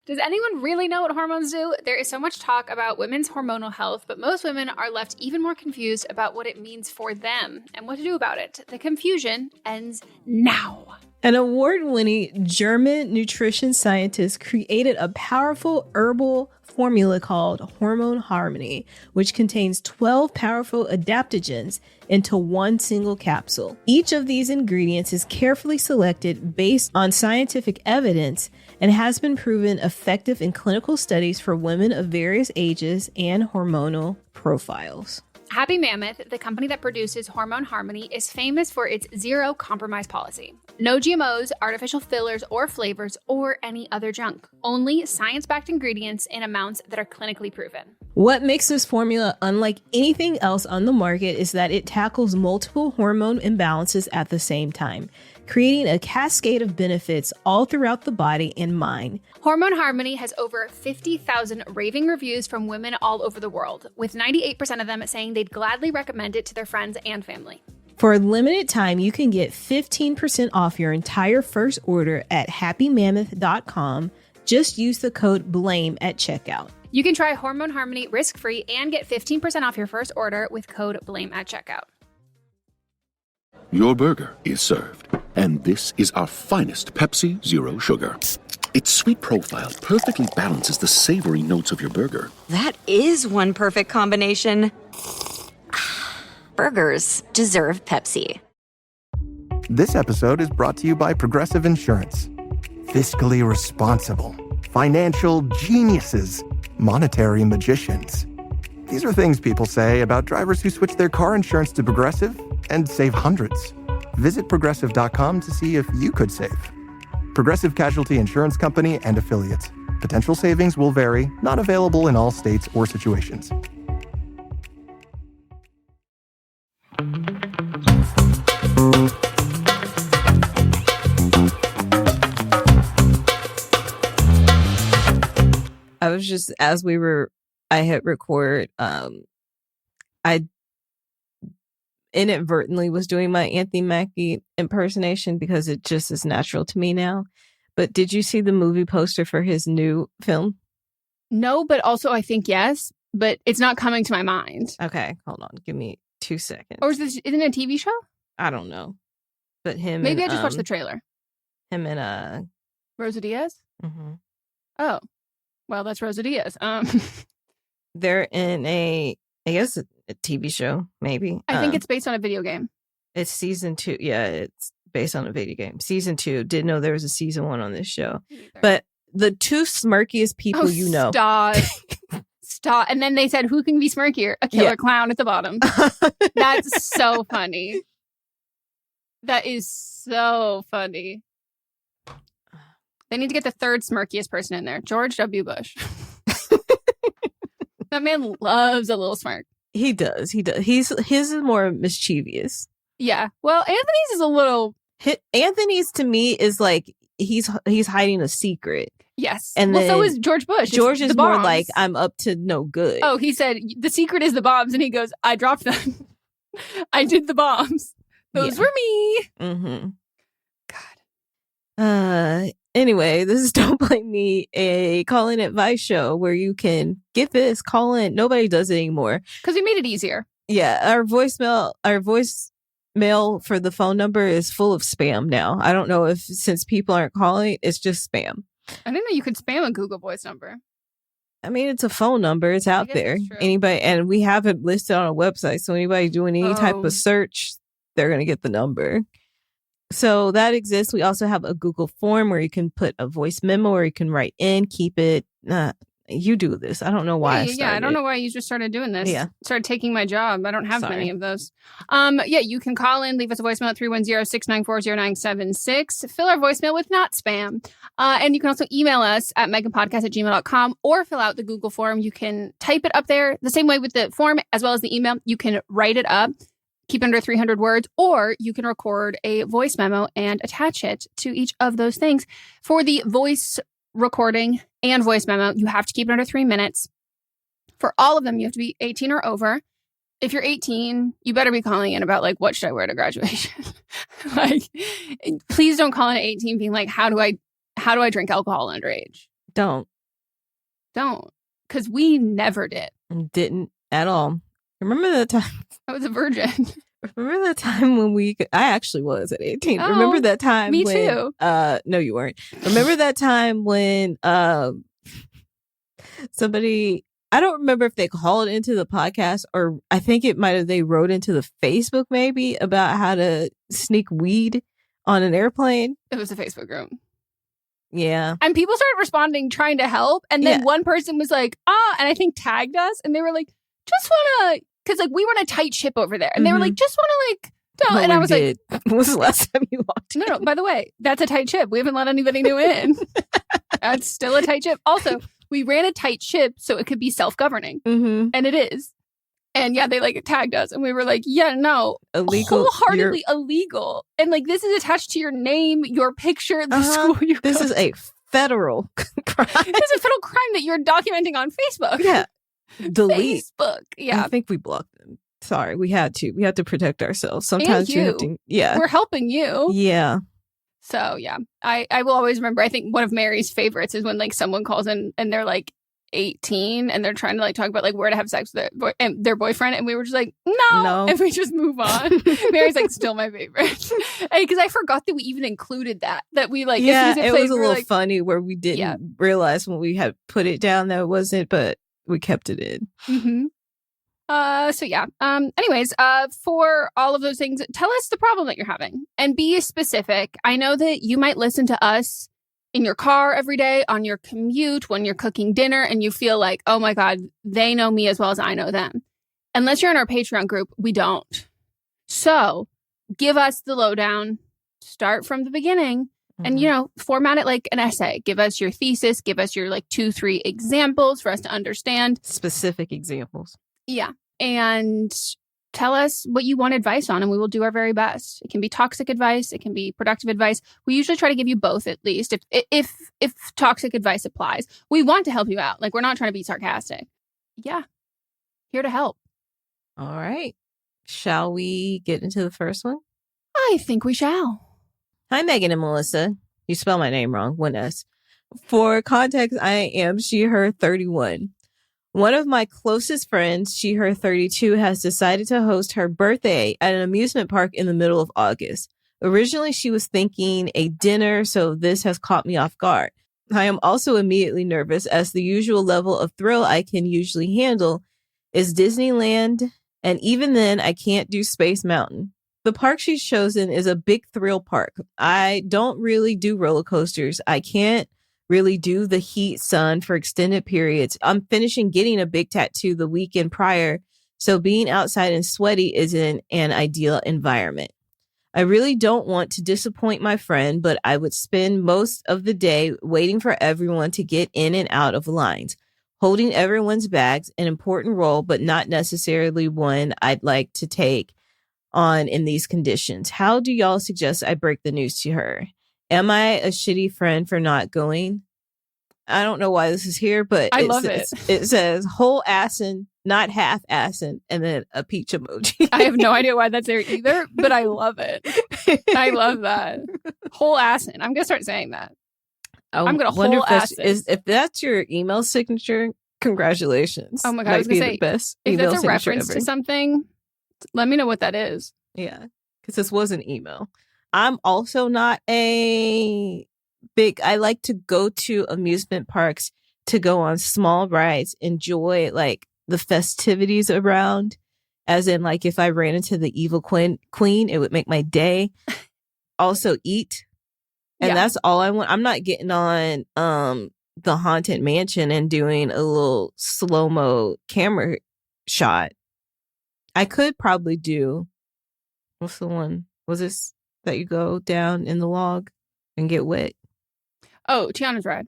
Does anyone really know what hormones do? There is so much talk about women's hormonal health, but most women are left even more confused about what it means for them and what to do about it. The confusion ends now. An award-winning German nutrition scientist created a powerful herbal formula called Hormone Harmony, which contains 12 powerful adaptogens into one single capsule. Each of these ingredients is carefully selected based on scientific evidence and has been proven effective in clinical studies for women of various ages and hormonal profiles. Happy Mammoth, the company that produces Hormone Harmony, is famous for its zero compromise policy. No GMOs, artificial fillers or flavors, or any other junk. Only science-backed ingredients in amounts that are clinically proven. What makes this formula unlike anything else on the market is that it tackles multiple hormone imbalances at the same time, creating a cascade of benefits all throughout the body and mind. Hormone Harmony has over 50,000 raving reviews from women all over the world, with 98% of them saying they'd gladly recommend it to their friends and family. For a limited time, you can get 15% off your entire first order at happymammoth.com. Just use the code BLAME at checkout. You can try Hormone Harmony risk-free and get 15% off your first order with code BLAME at checkout. Your burger is served, and this is our finest Pepsi Zero Sugar. Its sweet profile perfectly balances the savory notes of your burger. That is one perfect combination. Burgers deserve Pepsi. This episode is brought to you by Progressive Insurance. Fiscally responsible, financial geniuses, monetary magicians. These are things people say about drivers who switch their car insurance to Progressive and save hundreds. Visit progressive.com to see if you could save. Progressive Casualty Insurance Company and Affiliates. Potential savings will vary, not available in all states or situations. I was just, I hit record, I inadvertently was doing my Anthony Mackie impersonation because it just is natural to me now. But did you see the movie poster for his new film? No, but also I think yes, but it's not coming to my mind. Okay, hold on. Give me 2 seconds. Or isn't it a TV show? I don't know. But him Maybe and, I just watched the trailer. Him and Rosa Diaz? Mm-hmm. Oh. Well, that's Rosa Diaz. They're in I guess a TV show, maybe. I think it's based on a video game. It's season 2. Yeah, it's based on a video game. Season 2. Didn't know there was a season 1 on this show. But the two smirkiest people you know. Stop. Stop. And then they said, who can be smirkier? A killer clown at the bottom. That's so funny. That is so funny. They need to get the third smirkiest person in there. George W. Bush. That man loves a little smirk. He does. His is more mischievous. Yeah. Well, Anthony's is a little... Anthony's to me is like he's hiding a secret. Yes. And well, then so is George Bush. George is more like, I'm up to no good. Oh, he said, the secret is the bombs. And he goes, I dropped them. I did the bombs. Those were me. Mm-hmm. God. Anyway, this is Don't Blame Me, a call-in advice show where you can get this, call in. Nobody does it anymore. Because we made it easier. Yeah, our voicemail for the phone number is full of spam now. I don't know if since people aren't calling, it's just spam. I didn't know you could spam a Google Voice number. I mean, it's a phone number. It's out there. Anybody, and we have it listed on a website. So anybody doing any type of search, they're going to get the number. So that exists. We also have a Google form where you can put a voice memo or you can write in, keep it. You do this. I don't know why. I don't know why you just started doing this. Yeah. Started taking my job. I don't have many of those. You can call in, leave us a voicemail at 310-694-0976. Fill our voicemail with not spam. And you can also email us at meghanpodcast@gmail.com or fill out the Google form. You can type it up there the same way with the form as well as the email. You can write it up, keep it under 300 words, or you can record a voice memo and attach it to each of those things. For the voice recording and voice memo, you have to keep it under 3 minutes. For all of them, you have to be 18 or over. If you're 18, you better be calling in about, like, what should I wear to graduation? Like, please don't call in at 18 being like, how do I drink alcohol underage? Don't. Don't. Because we never did. Didn't at all. Remember that time? I was a virgin. Remember that time when I actually was at 18. Oh, Remember that time me when, too. No, you weren't. Remember that time when somebody, I don't remember if they called into the podcast or I think they wrote into the Facebook maybe about how to sneak weed on an airplane. It was a Facebook group. Yeah. And people started responding, trying to help. And then one person was like, and I think tagged us. And they were like, just want to, because like we were on a tight ship over there. And they were like, just want to like, don't. And I was like, when was the last time you walked in? No, by the way, that's a tight ship. We haven't let anybody new in. That's still a tight ship. Also, we ran a tight ship so it could be self-governing. Mm-hmm. And it is. And yeah, they like tagged us and we were like, yeah, no, illegal, wholeheartedly illegal. And like, this is attached to your name, your picture, the school you This go is a federal crime. This is a federal crime that you're documenting on Facebook. Yeah. Delete. Facebook. Yeah. I think we blocked them. Sorry. We had to protect ourselves. Sometimes you have to. Yeah. We're helping you. Yeah. So yeah, I will always remember. I think one of Mary's favorites is when like someone calls in and they're like 18 and they're trying to like talk about like where to have sex with their boyfriend, and we were just like no, and we just move on. Mary's like still my favorite because I forgot that we even included that we like it was a little funny where we didn't realize when we had put it down that it wasn't, but we kept it in. Mm-hmm. So yeah. Anyways, for all of those things, tell us the problem that you're having and be specific. I know that you might listen to us in your car every day, on your commute, when you're cooking dinner, and you feel like, oh my God, they know me as well as I know them. Unless you're in our Patreon group, we don't. So give us the lowdown, start from the beginning, and, format it like an essay. Give us your thesis, give us your like 2-3 examples for us to understand. Specific examples. Yeah. And tell us what you want advice on, and we will do our very best. It can be toxic advice. It can be productive advice. We usually try to give you both, at least, if toxic advice applies. We want to help you out. Like, we're not trying to be sarcastic. Yeah. Here to help. All right. Shall we get into the first one? I think we shall. Hi, Meghan and Melisa. You spell my name wrong. One S. For context, I am she, her 31. One of my closest friends, she, her 32, has decided to host her birthday at an amusement park in the middle of August. Originally, she was thinking a dinner, so this has caught me off guard. I am also immediately nervous, as the usual level of thrill I can usually handle is Disneyland, and even then, I can't do Space Mountain. The park she's chosen is a big thrill park. I don't really do roller coasters. I can't really do the heat sun for extended periods. I'm finishing getting a big tattoo the weekend prior, so being outside and sweaty isn't an ideal environment. I really don't want to disappoint my friend, but I would spend most of the day waiting for everyone to get in and out of lines. Holding everyone's bags, an important role, but not necessarily one I'd like to take on in these conditions. How do y'all suggest I break the news to her? Am I a shitty friend for not going? I don't know why this is here, but I love it. It says whole assin, not half assin, and then a peach emoji. I have no idea why that's there either, but I love it. I love that. Whole assin. I'm going to start saying that. I'm going to whole assin. If that's your email signature, congratulations. Oh my God, I was going to say, the best if email that's a reference ever. To something, let me know what that is. Yeah, because this was an email. I'm also not I like to go to amusement parks to go on small rides, enjoy like the festivities around, as in like if I ran into the evil queen, it would make my day. Also eat. And that's all I want. I'm not getting on the Haunted Mansion and doing a little slow-mo camera shot. I could probably do, what's the one? Was this that you go down in the log and get wet? Oh, Tiana's Ride.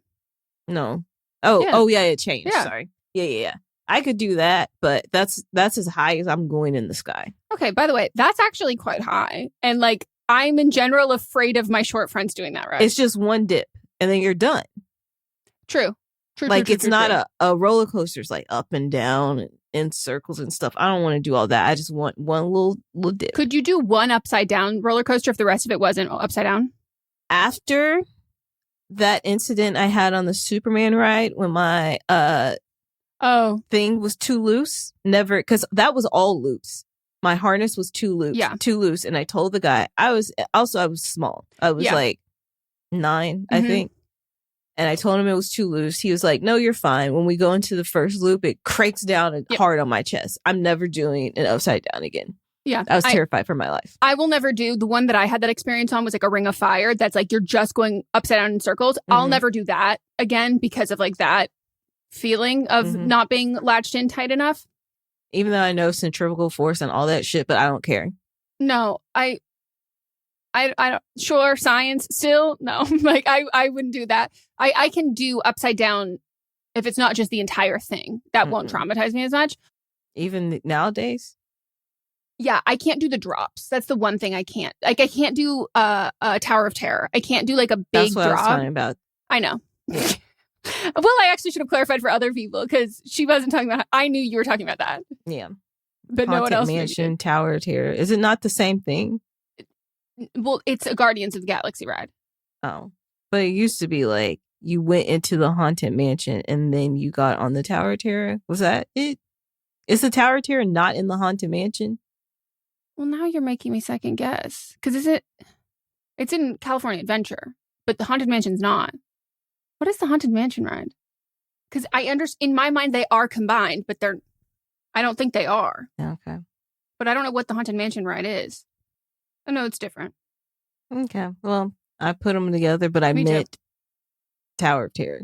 No. Oh yeah, it changed. Yeah. Sorry. Yeah. I could do that, but that's as high as I'm going in the sky. Okay, by the way, that's actually quite high. And like, I'm in general afraid of my short friends doing that, right? It's just one dip and then you're done. True. Like, it's not a roller coaster. It's like up and down and in circles and stuff. I don't want to do all that. I just want one little dip. Could you do one upside down roller coaster if the rest of it wasn't upside down? After that incident I had on the Superman ride when my thing was too loose. Never, because that was all loose. My harness was too loose. And I told the guy, I was small. I was like 9, I think. And I told him it was too loose. He was like, no, you're fine. When we go into the first loop, it cranks down hard on my chest. I'm never doing it upside down again. Yeah. I was terrified for my life. I will never do the one that I had that experience on was like a ring of fire. That's like, you're just going upside down in circles. I'll never do that again because of like that feeling of not being latched in tight enough. Even though I know centrifugal force and all that shit, but I don't care. No, I don't, sure, science still. No, like I wouldn't do that. I can do upside down if it's not just the entire thing. That won't traumatize me as much. Even nowadays? Yeah, I can't do the drops. That's the one thing I can't. Like, I can't do a Tower of Terror. I can't do like a big That's what drop. I was talking about. I know. Well, I actually should have clarified for other people because she wasn't talking about. I knew you were talking about that. Yeah, but Haunted no one else. Mansion, Tower of Terror. Is it not the same thing? Well, it's a Guardians of the Galaxy ride. Oh, but it used to be like you went into the Haunted Mansion and then you got on the Tower of Terror. Was that it? Is the Tower of Terror not in the Haunted Mansion? Well, now you're making me second guess. Because it's in California Adventure, but the Haunted Mansion's not. What is the Haunted Mansion ride? Because in my mind, they are combined, but I don't think they are. Okay. But I don't know what the Haunted Mansion ride is. I know it's different. Okay. Well, I put them together, but I meant Tower of Terror.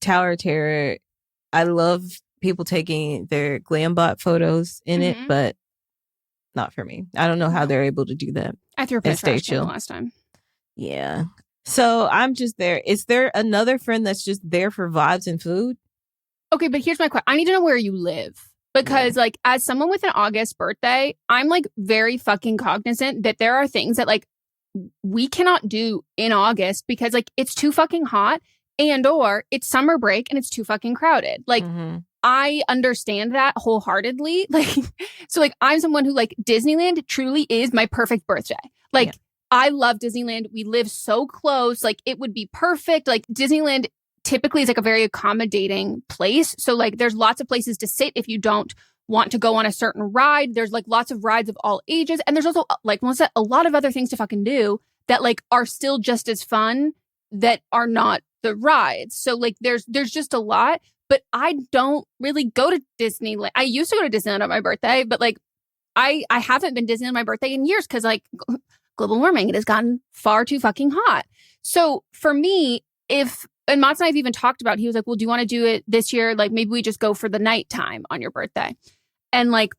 Tower of Terror, I love people taking their Glambot photos in it, but not for me. I don't know how they're able to do that. I threw a picture the last time. Yeah. So I'm just there. Is there another friend that's just there for vibes and food? Okay, but here's my question. I need to know where you live. Because like as someone with an August birthday, I'm like very fucking cognizant that there are things that like we cannot do in August because like it's too fucking hot and or it's summer break and it's too fucking crowded. Like I understand that wholeheartedly. Like, so like I'm someone who like Disneyland truly is my perfect birthday. Like I love Disneyland. We live so close. Like it would be perfect. Like Disneyland typically is like a very accommodating place. So like there's lots of places to sit if you don't want to go on a certain ride. There's like lots of rides of all ages. And there's also like Melissa, a lot of other things to fucking do that like are still just as fun that are not the rides. So like there's just a lot, but I don't really go to Disneyland. I used to go to Disneyland on my birthday, but like I haven't been Disneyland on my birthday in years because like global warming, it has gotten far too fucking hot. So for me, and Mats and I have even talked about, he was like, well, do you want to do it this year? Like, maybe we just go for the nighttime on your birthday. And like,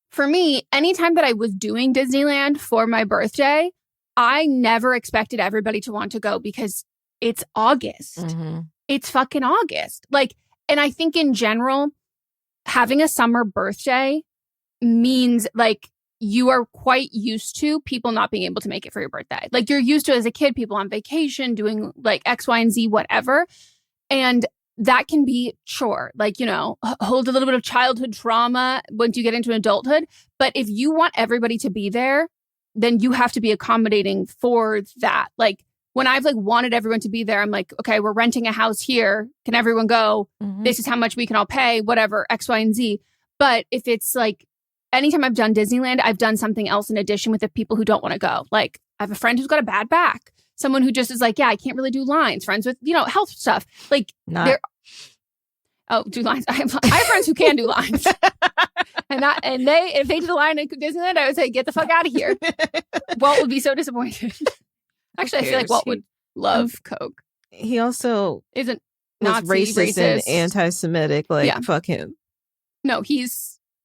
for me, anytime that I was doing Disneyland for my birthday, I never expected everybody to want to go because it's August. It's fucking August. Like, and I think in general, having a summer birthday means like, you are quite used to people not being able to make it for your birthday. Like you're used to as a kid, people on vacation doing like X, Y, and Z, whatever. And that can be like, you know, hold a little bit of childhood trauma once you get into adulthood. But if you want everybody to be there, then you have to be accommodating for that. Like when I've like wanted everyone to be there, I'm like, okay, we're renting a house here. Can everyone go? This is how much we can all pay, whatever, X, Y, and Z. But if it's like, anytime I've done Disneyland, I've done something else in addition with the people who don't want to go. Like, I have a friend who's got a bad back. Someone who just is like, yeah, I can't really do lines. Friends with, you know, health stuff. Like, do lines. I have friends who can do lines. and if they did a line at Disneyland, I would say, get the fuck out of here. Walt would be so disappointed. Actually, I feel like Walt would love Coke. He also isn't Nazi, racist and anti-Semitic. Like, fuck him. No,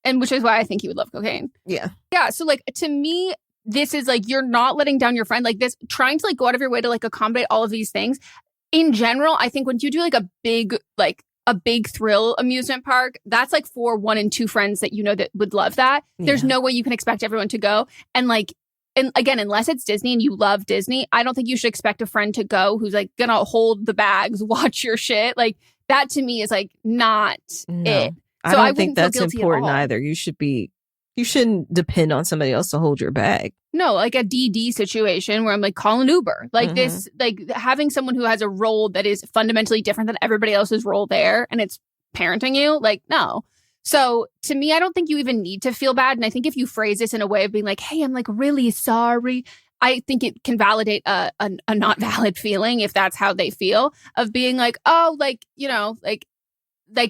and which is why I think he would love cocaine. Yeah. Yeah. So like to me, this is like, you're not letting down your friend. Like this, trying to like go out of your way to like accommodate all of these things. In general, I think when you do like a big thrill amusement park, that's like for 1 and 2 friends that you know that would love that. There's no way you can expect everyone to go. And like, and again, unless it's Disney and you love Disney, I don't think you should expect a friend to go who's like gonna hold the bags, watch your shit. Like that to me is like not it. I don't think that's important either. You should be You shouldn't depend on somebody else to hold your bag. No, like a DD situation where I'm like, call an Uber. Like this, like having someone who has a role that is fundamentally different than everybody else's role there and it's parenting you, like, no. So to me, I don't think you even need to feel bad. And I think if you phrase this in a way of being like, hey, I'm like really sorry, I think it can validate a not valid feeling if that's how they feel of being like, oh, like, you know, like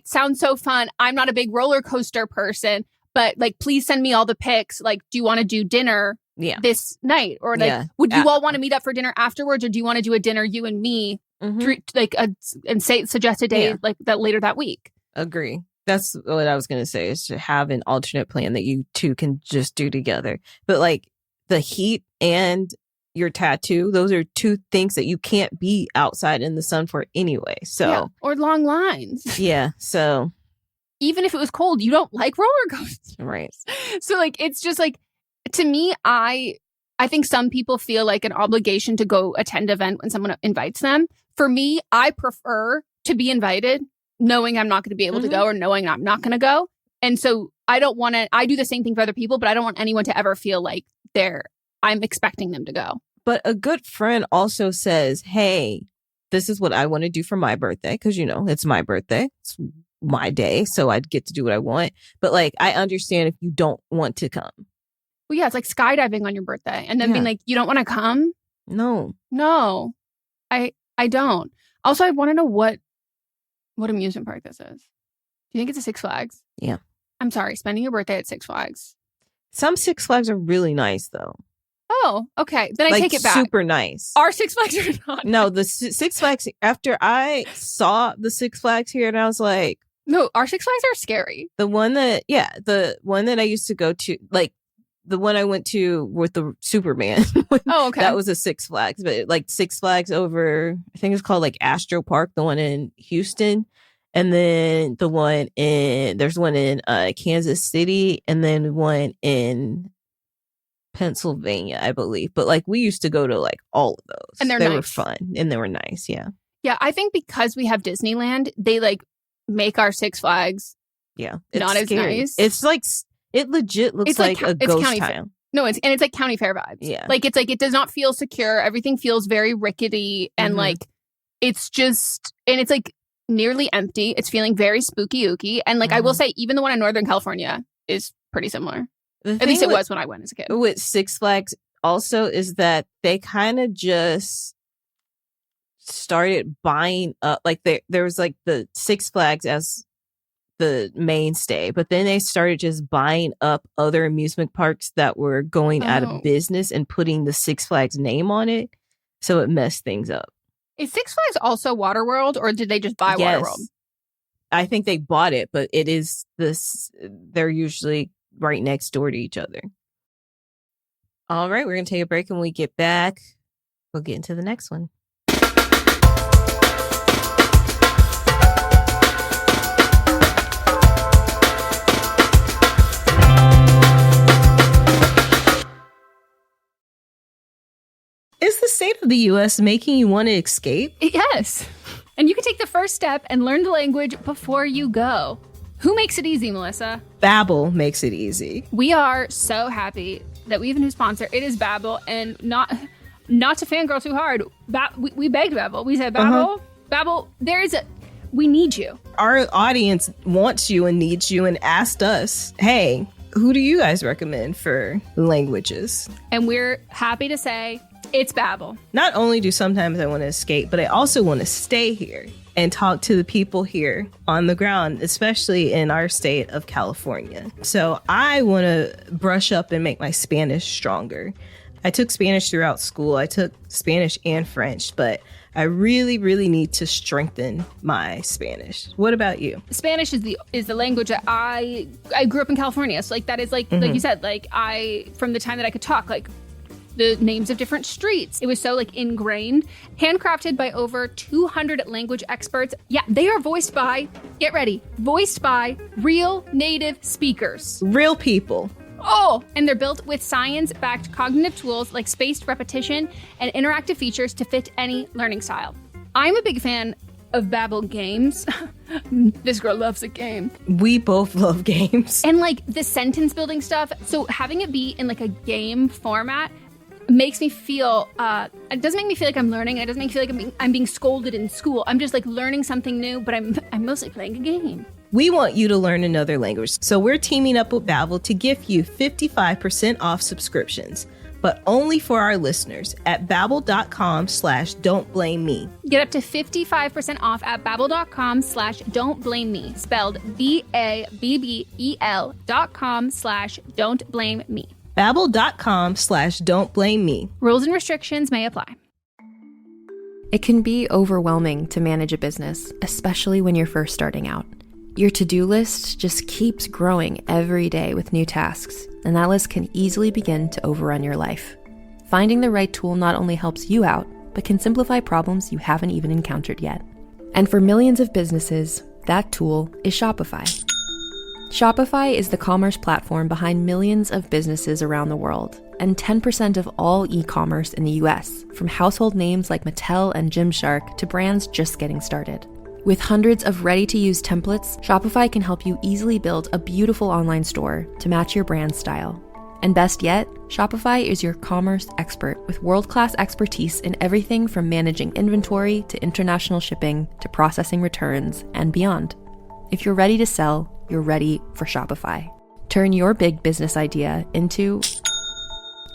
sounds so fun. I'm not a big roller coaster person, but like, please send me all the pics. Like, do you want to do dinner this night? Or like, would you all want to meet up for dinner afterwards? Or do you want to do a dinner, you and me, and suggest a day like that later that week? Agree. That's what I was going to say, is to have an alternate plan that you two can just do together. But like the heat and your tattoo, those are two things that you can't be outside in the sun for anyway. So or long lines. Yeah. So even if it was cold, you don't like roller coasters. Right. So like, it's just like, to me, I think some people feel like an obligation to go attend an event when someone invites them. For me, I prefer to be invited knowing I'm not going to be able to go or knowing I'm not going to go. And so I don't want to, I do the same thing for other people, but I don't want anyone to ever feel like I'm expecting them to go. But a good friend also says, hey, this is what I want to do for my birthday. Because, you know, it's my birthday. It's my day. So I'd get to do what I want. But like, I understand if you don't want to come. Well, yeah, it's like skydiving on your birthday and then being like, you don't want to come? No, I don't. Also, I want to know what amusement park this is. Do you think it's a Six Flags? Yeah. I'm sorry, spending your birthday at Six Flags. Some Six Flags are really nice, though. Oh, okay. Then I take it back. Super nice. Our Six Flags are not. No, the Six Flags, after I saw the Six Flags here, and I was like... No, our Six Flags are scary. The one that I used to go to, like, the one I went to with the Superman. Oh, okay. That was a Six Flags, but like Six Flags over, I think it's called like Astro Park, the one in Houston. And then there's one in Kansas City, and then one in Pennsylvania, I believe. But like we used to go to like all of those. And they nice. Were fun and they were nice. Yeah. Yeah. I think because we have Disneyland, they like make our Six Flags not as scary. nice. It's like, it legit looks like a ghost town. No, it's like county fair vibes. Yeah. Like it's like it does not feel secure. Everything feels very rickety and like it's just, and it's like nearly empty. It's feeling very spooky ooky. And like I will say, even the one in Northern California is pretty similar. At least it was when I went as a kid. With Six Flags also is that they kind of just started buying up, like there was like the Six Flags as the mainstay, but then they started just buying up other amusement parks that were going out of business and putting the Six Flags name on it. So it messed things up. Is Six Flags also Waterworld, or did they just buy Waterworld? I think they bought it, but it is this, they're usually right next door to each other. All right, we're going to take a break, and when we get back, we'll get into the next one. Is the state of the U.S. making you want to escape? Yes. And you can take the first step and learn the language before you go. Who makes it easy, Melissa? BAIW makes it easy. We are so happy that we have a new sponsor. It is BAIW, and not to fangirl too hard. We begged BAIW. We said, BAIW, BAIW, we need you. Our audience wants you and needs you and asked us, hey, who do you guys recommend for languages? And we're happy to say, it's BAIW. Not only do sometimes I want to escape, but I also want to stay here and talk to the people here on the ground, especially in our state of California. So I want to brush up and make my Spanish stronger. I took Spanish throughout school. I took Spanish and French, but I really, really need to strengthen my Spanish. What about you? Spanish is the language that I grew up in California. So like that is like you said, like from the time that I could talk, like the names of different streets. It was so like ingrained, handcrafted by over 200 language experts. Yeah, they are voiced by, get ready, voiced by real native speakers. Real people. Oh, and they're built with science-backed cognitive tools like spaced repetition and interactive features to fit any learning style. I'm a big fan of Babbel games. This girl loves a game. We both love games. And like the sentence building stuff. So having it be in like a game format makes me feel, it doesn't make me feel like I'm learning. It doesn't make me feel like I'm being scolded in school. I'm just like learning something new, but I'm mostly playing a game. We want you to learn another language, so we're teaming up with Babbel to give you 55% off subscriptions, but only for our listeners at babbel.com/don'tblameme. Get up to 55% off at babbel.com/don'tblameme, spelled BABBEL.com/don'tblameme. Babbel.com/don'tblameme. Rules and restrictions may apply. It can be overwhelming to manage a business, especially when you're first starting out. Your to-do list just keeps growing every day with new tasks, and that list can easily begin to overrun your life. Finding the right tool not only helps you out, but can simplify problems you haven't even encountered yet. And for millions of businesses, that tool is Shopify. Shopify is the commerce platform behind millions of businesses around the world, and 10% of all e-commerce in the US, from household names like Mattel and Gymshark to brands just getting started. With hundreds of ready-to-use templates, Shopify can help you easily build a beautiful online store to match your brand style. And best yet, Shopify is your commerce expert with world-class expertise in everything from managing inventory to international shipping to processing returns and beyond. If you're ready to sell, you're ready for Shopify. Turn your big business idea into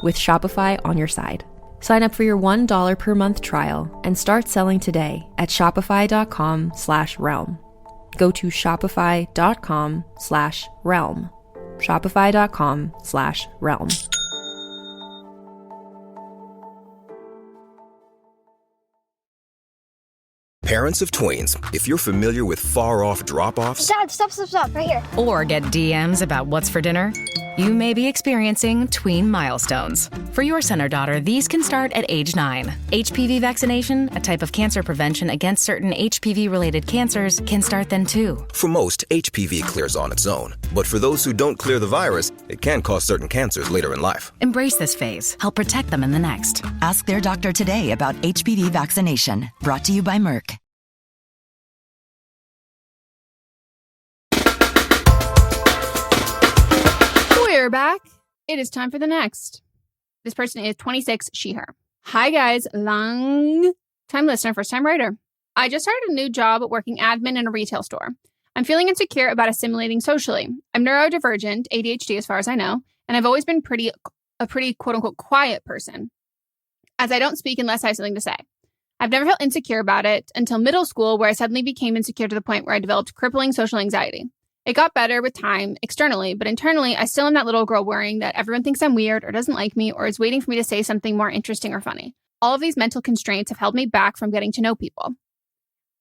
with Shopify on your side. Sign up for your $1 per month trial and start selling today at shopify.com/realm. Go to shopify.com/realm. Shopify.com/realm. Parents of tweens, if you're familiar with far-off drop-offs... Dad, stop, right here. Or get DMs about what's for dinner, you may be experiencing tween milestones. For your son or daughter, these can start at age 9. HPV vaccination, a type of cancer prevention against certain HPV-related cancers, can start then too. For most, HPV clears on its own. But for those who don't clear the virus, it can cause certain cancers later in life. Embrace this phase. Help protect them in the next. Ask their doctor today about HPV vaccination. Brought to you by Merck. We're back. It is time for the next. This person is 26, she, her. Hi, guys. Long time listener, first time writer. I just started a new job working admin in a retail store. I'm feeling insecure about assimilating socially. I'm neurodivergent, ADHD as far as I know, and I've always been a pretty quote unquote quiet person, as I don't speak unless I have something to say. I've never felt insecure about it until middle school, where I suddenly became insecure to the point where I developed crippling social anxiety. It got better with time externally, but internally, I still am that little girl worrying that everyone thinks I'm weird or doesn't like me or is waiting for me to say something more interesting or funny. All of these mental constraints have held me back from getting to know people.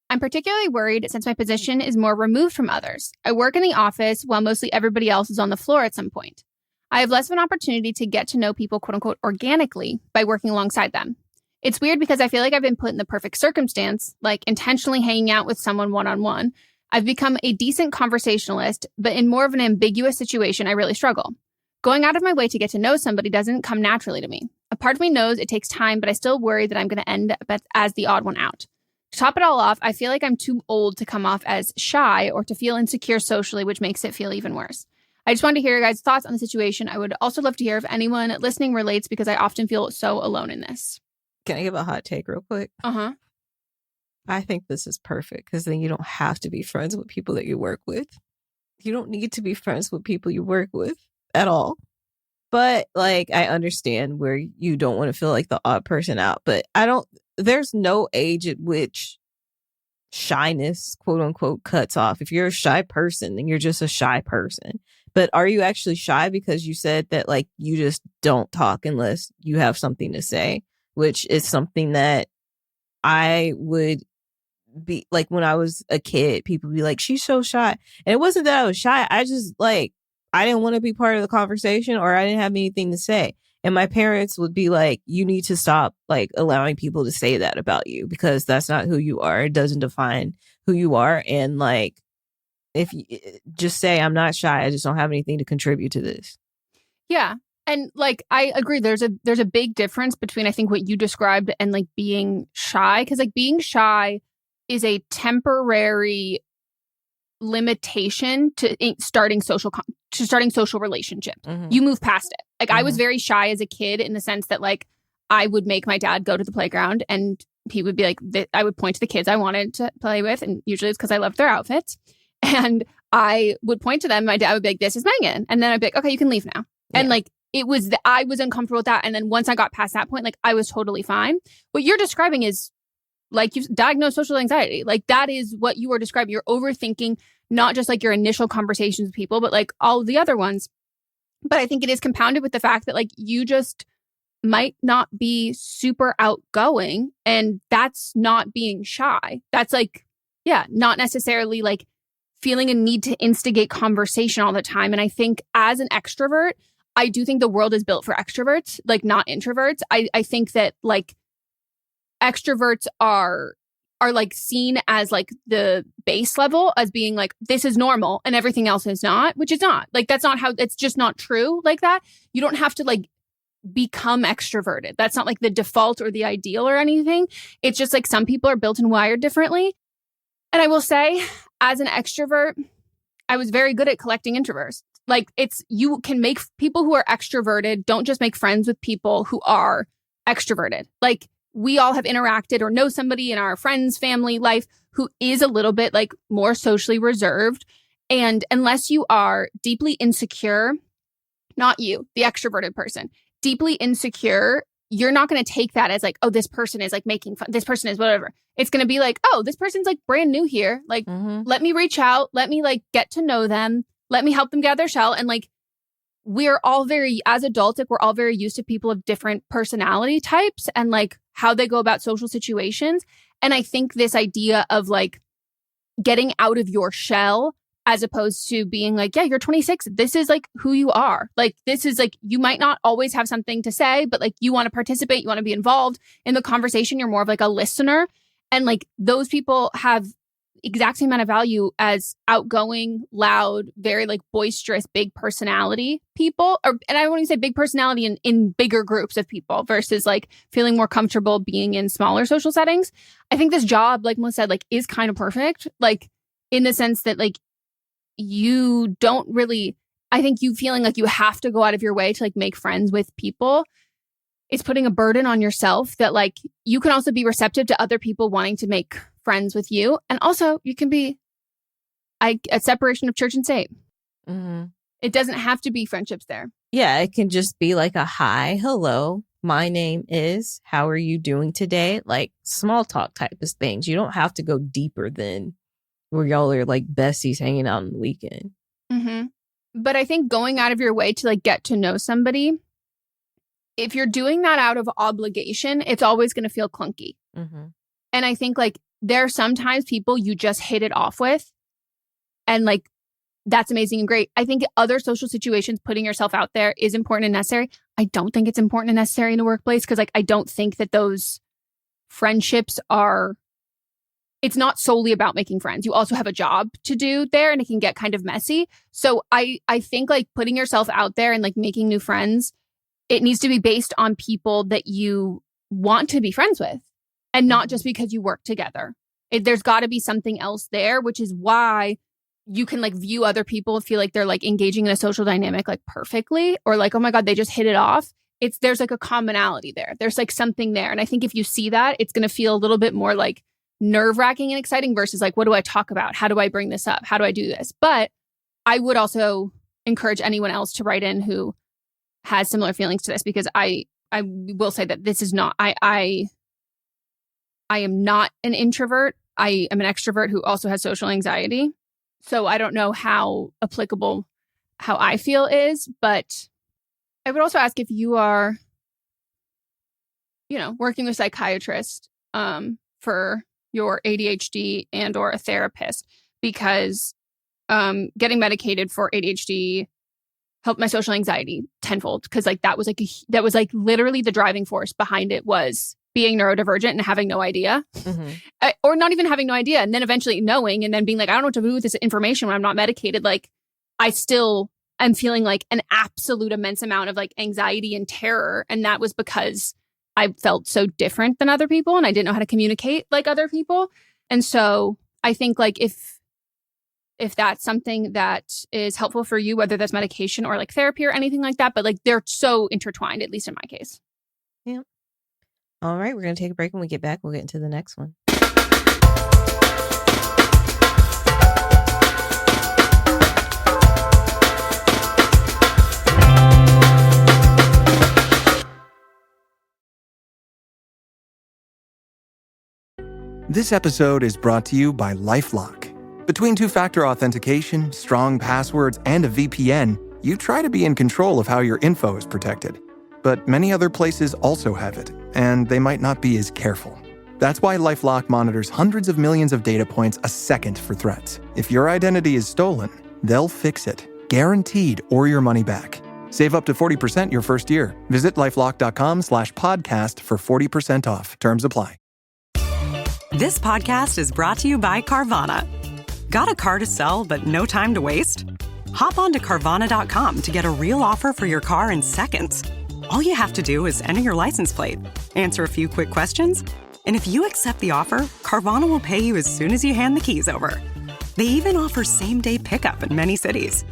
I'm particularly worried since my position is more removed from others. I work in the office while mostly everybody else is on the floor at some point. I have less of an opportunity to get to know people, quote unquote, organically by working alongside them. It's weird because I feel like I've been put in the perfect circumstance, like intentionally hanging out with someone one-on-one. I've become a decent conversationalist, but in more of an ambiguous situation, I really struggle. Going out of my way to get to know somebody doesn't come naturally to me. A part of me knows it takes time, but I still worry that I'm going to end up as the odd one out. To top it all off, I feel like I'm too old to come off as shy or to feel insecure socially, which makes it feel even worse. I just wanted to hear your guys' thoughts on the situation. I would also love to hear if anyone listening relates, because I often feel so alone in this. Can I give a hot take real quick? Uh-huh. I think this is perfect, because then you don't have to be friends with people that you work with. You don't need to be friends with people you work with at all. But like, I understand where you don't want to feel like the odd person out, but there's no age at which shyness, quote unquote, cuts off. If you're a shy person, then you're just a shy person. But are you actually shy because you said that like you just don't talk unless you have something to say, which is something that I would be like when I was a kid. People would be like, she's so shy. And it wasn't that I was shy. I just like, I didn't want to be part of the conversation, or I didn't have anything to say. And my parents would be like, you need to stop like allowing people to say that about you, because that's not who you are. It doesn't define who you are. And like, if you just say, I'm not shy, I just don't have anything to contribute to this. Yeah. And like, I agree. There's a big difference between, I think, what you described and like being shy. Because like being shy is a temporary limitation to starting social relationship. You move past it. Like I was very shy as a kid in the sense that like I would make my dad go to the playground and he would be like, I would point to the kids I wanted to play with. And usually it's because I loved their outfits. And I would point to them. My dad would be like, this is Meghan. And then I'd be like, okay, you can leave now. Yeah. And like, it was I was uncomfortable with that. And then once I got past that point, like I was totally fine. What you're describing is like you've diagnosed social anxiety. Like that is what you are describing. You're overthinking not just like your initial conversations with people, but like all of the other ones. But I think it is compounded with the fact that like you just might not be super outgoing, and that's not being shy. That's like, yeah, not necessarily like feeling a need to instigate conversation all the time. And I think as an extrovert, I do think the world is built for extroverts, like not introverts. I think that like extroverts are like seen as like the base level as being like, this is normal and everything else is not, which is not. Like, that's not how, it's just not true like that. You don't have to like become extroverted. That's not like the default or the ideal or anything. It's just like some people are built and wired differently. And I will say, as an extrovert, I was very good at collecting introverts. Like you can make people who are extroverted, don't just make friends with people who are extroverted. Like we all have interacted or know somebody in our friends, family, life who is a little bit like more socially reserved. And unless you are deeply insecure, not you, the extroverted person, deeply insecure, you're not going to take that as like, oh, this person is like making fun. This person is whatever. It's going to be like, oh, this person's like brand new here. Like, let me reach out. Let me like get to know them. Let me help them get out of their shell. And like, we're all as adults, like we're all very used to people of different personality types and like how they go about social situations. And I think this idea of like getting out of your shell as opposed to being like, yeah, you're 26. This is like who you are. Like, this is like, you might not always have something to say, but like you want to participate, you want to be involved in the conversation. You're more of like a listener. And like those people have exact same amount of value as outgoing, loud, very like boisterous, big personality people. And I want to say big personality in bigger groups of people versus like feeling more comfortable being in smaller social settings. I think this job, like Melissa said, like is kind of perfect. Like in the sense that like you don't really, I think you feeling like you have to go out of your way to like make friends with people. It's putting a burden on yourself that like you can also be receptive to other people wanting to make friends with you. And also you can be a separation of church and state. It doesn't have to be friendships there. Yeah, it can just be like a hi, hello, my name is, how are you doing today? Like small talk type of things. You don't have to go deeper than where y'all are like besties hanging out on the weekend. But I think going out of your way to like get to know somebody, if you're doing that out of obligation, it's always going to feel clunky. And I think like there are sometimes people you just hit it off with and like that's amazing and great. I think other social situations, putting yourself out there is important and necessary. I don't think it's important and necessary in a workplace because like I don't think that those friendships are, it's not solely about making friends. You also have a job to do there and it can get kind of messy. So I think like putting yourself out there and like making new friends, it needs to be based on people that you want to be friends with and not just because you work together. There's got to be something else there, which is why you can like view other people and feel like they're like engaging in a social dynamic like perfectly or like, oh my God, they just hit it off. There's like a commonality there. There's like something there. And I think if you see that, it's going to feel a little bit more like nerve-wracking and exciting versus like, what do I talk about? How do I bring this up? How do I do this? But I would also encourage anyone else to write in who has similar feelings to this because I will say that this is not, I am not an introvert. I am an extrovert who also has social anxiety. So I don't know how applicable how I feel is, but I would also ask if you are, working with a psychiatrist for your ADHD and or a therapist, because getting medicated for ADHD helped my social anxiety tenfold. Because like that was like literally the driving force behind it was being neurodivergent and having no idea, or not even having no idea, and then eventually knowing, and then being like, I don't know what to do with this information when I'm not medicated. Like, I still am feeling like an absolute immense amount of like anxiety and terror, and that was because I felt so different than other people, and I didn't know how to communicate like other people. And so I think like if that's something that is helpful for you, whether that's medication or like therapy or anything like that, but like they're so intertwined, at least in my case. Yeah. All right, we're going to take a break. When we get back, we'll get into the next one. This episode is brought to you by LifeLock. Between two-factor authentication, strong passwords, and a VPN, you try to be in control of how your info is protected. But many other places also have it, and they might not be as careful. That's why LifeLock monitors hundreds of millions of data points a second for threats. If your identity is stolen, they'll fix it, guaranteed, or your money back. Save up to 40% your first year. Visit LifeLock.com/podcast for 40% off. Terms apply. This podcast is brought to you by Carvana. Got a car to sell but no time to waste? Hop on to Carvana.com to get a real offer for your car in seconds. All you have to do is enter your license plate, answer a few quick questions, and if you accept the offer, Carvana will pay you as soon as you hand the keys over. They even offer same-day pickup in many cities.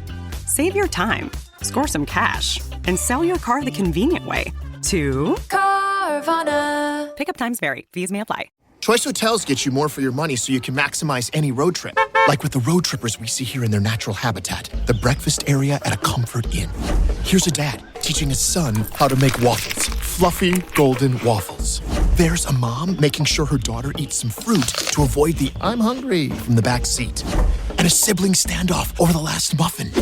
Save your time, score some cash, and sell your car the convenient way to Carvana. Pickup times vary. Fees may apply. Choice Hotels get you more for your money so you can maximize any road trip. Like with the road trippers we see here in their natural habitat, the breakfast area at a Comfort Inn. Here's a dad teaching his son how to make waffles. Fluffy, golden waffles. There's a mom making sure her daughter eats some fruit to avoid the "I'm hungry" from the back seat. And a sibling standoff over the last muffin.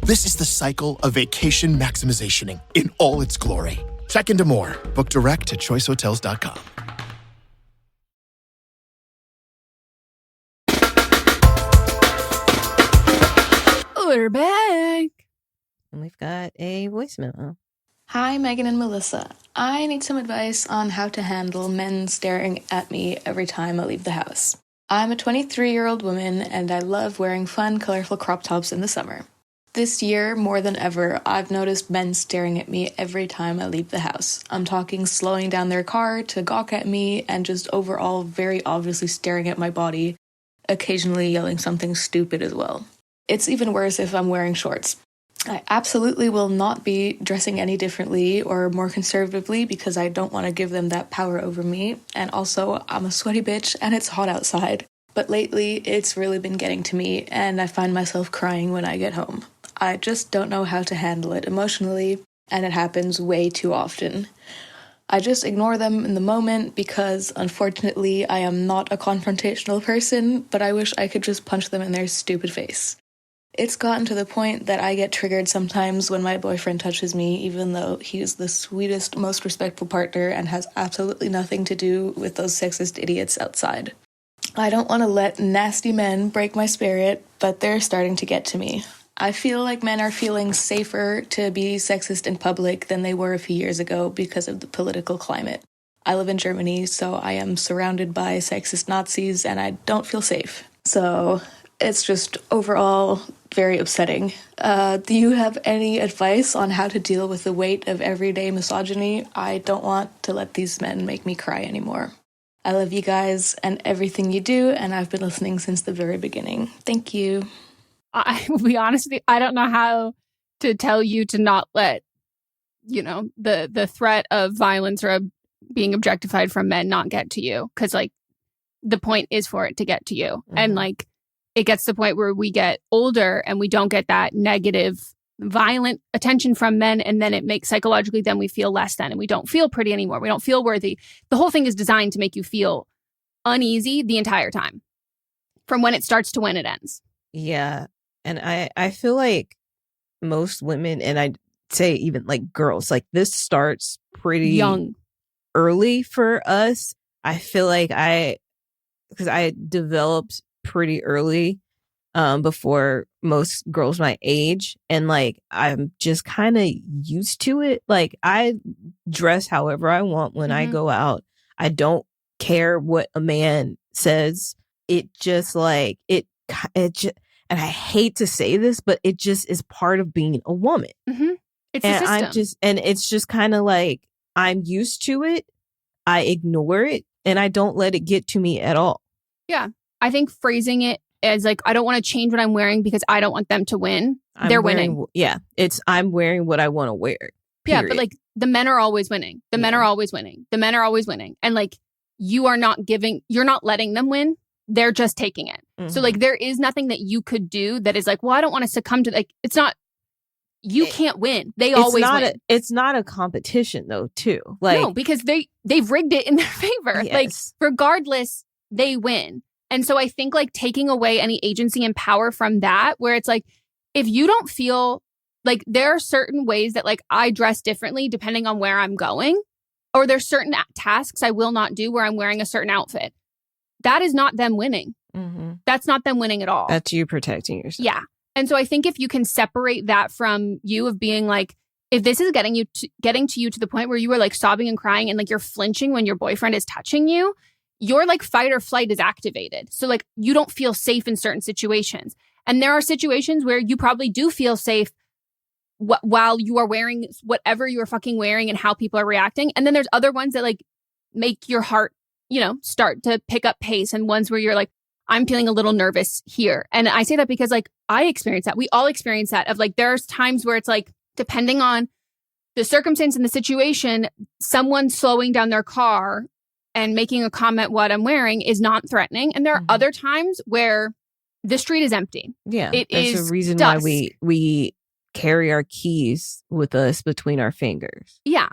This is the cycle of vacation maximizationing in all its glory. Check into more. Book direct at choicehotels.com. We're back. And we've got a voicemail. Hi, Meghan and Melisa. I need some advice on how to handle men staring at me every time I leave the house. I'm a 23-year-old woman, and I love wearing fun, colorful crop tops in the summer. This year, more than ever, I've noticed men staring at me every time I leave the house. I'm talking slowing down their car to gawk at me and just overall very obviously staring at my body, occasionally yelling something stupid as well. It's even worse if I'm wearing shorts. I absolutely will not be dressing any differently or more conservatively because I don't want to give them that power over me. And also, I'm a sweaty bitch and it's hot outside. But lately, it's really been getting to me and I find myself crying when I get home. I just don't know how to handle it emotionally, and it happens way too often. I just ignore them in the moment because, unfortunately, I am not a confrontational person, but I wish I could just punch them in their stupid face. It's gotten to the point that I get triggered sometimes when my boyfriend touches me, even though he's the sweetest, most respectful partner and has absolutely nothing to do with those sexist idiots outside. I don't want to let nasty men break my spirit, but they're starting to get to me. I feel like men are feeling safer to be sexist in public than they were a few years ago because of the political climate. I live in Germany, so I am surrounded by sexist Nazis and I don't feel safe. So it's just overall very upsetting. Do you have any advice on how to deal with the weight of everyday misogyny? I don't want to let these men make me cry anymore. I love you guys and everything you do, and I've been listening since the very beginning. Thank you. I will be honest with you, I don't know how to tell you to not let, the threat of violence or being objectified from men not get to you. Because, the point is for it to get to you. Mm-hmm. And, it gets to the point where we get older and we don't get that negative, violent attention from men. And then it makes psychologically, then we feel less than and we don't feel pretty anymore. We don't feel worthy. The whole thing is designed to make you feel uneasy the entire time from when it starts to when it ends. Yeah. And I feel like most women, and I'd say even girls, this starts pretty young, early for us. I feel like because I developed pretty early before most girls my age, and I'm just kind of used to it. I dress however I want when I go out. I don't care what a man says. It just and I hate to say this, but it just is part of being a woman. Mm-hmm. It's and a system. It's just kind of I'm used to it. I ignore it and I don't let it get to me at all. Yeah. I think phrasing it as like, I don't want to change what I'm wearing because I don't want them to win. They're winning. Yeah. I'm wearing what I want to wear. Period. Yeah. But like the men are always winning. The men are always winning. The men are always winning. And like, you're not letting them win. They're just taking it. Mm-hmm. So like, there is nothing that you could do that is like, well, I don't want to succumb to, like, it's not, you can't win. They always win. It's not a competition though, too. Like, no, because they've rigged it in their favor. Yes. Like, regardless, they win. And so I think like taking away any agency and power from that, where it's like, if you don't feel like, there are certain ways that like I dress differently depending on where I'm going, or there's certain tasks I will not do where I'm wearing a certain outfit. That is not them winning. Mm-hmm. That's not them winning at all. That's you protecting yourself. Yeah. And so I think if you can separate that from you of being like, if this is getting to you to the point where you are like sobbing and crying and like you're flinching when your boyfriend is touching you, your like fight or flight is activated. So like you don't feel safe in certain situations. And there are situations where you probably do feel safe while you are wearing whatever you are fucking wearing and how people are reacting. And then there's other ones that like make your heart, start to pick up pace, and ones where you're like, I'm feeling a little nervous here. And I say that because like I experience that. We all experience that of like, there's times where it's like, depending on the circumstance and the situation, someone slowing down their car and making a comment what I'm wearing is not threatening. And there are other times where the street is empty. Yeah. There's a reason dusk. why we carry our keys with us between our fingers. Yeah.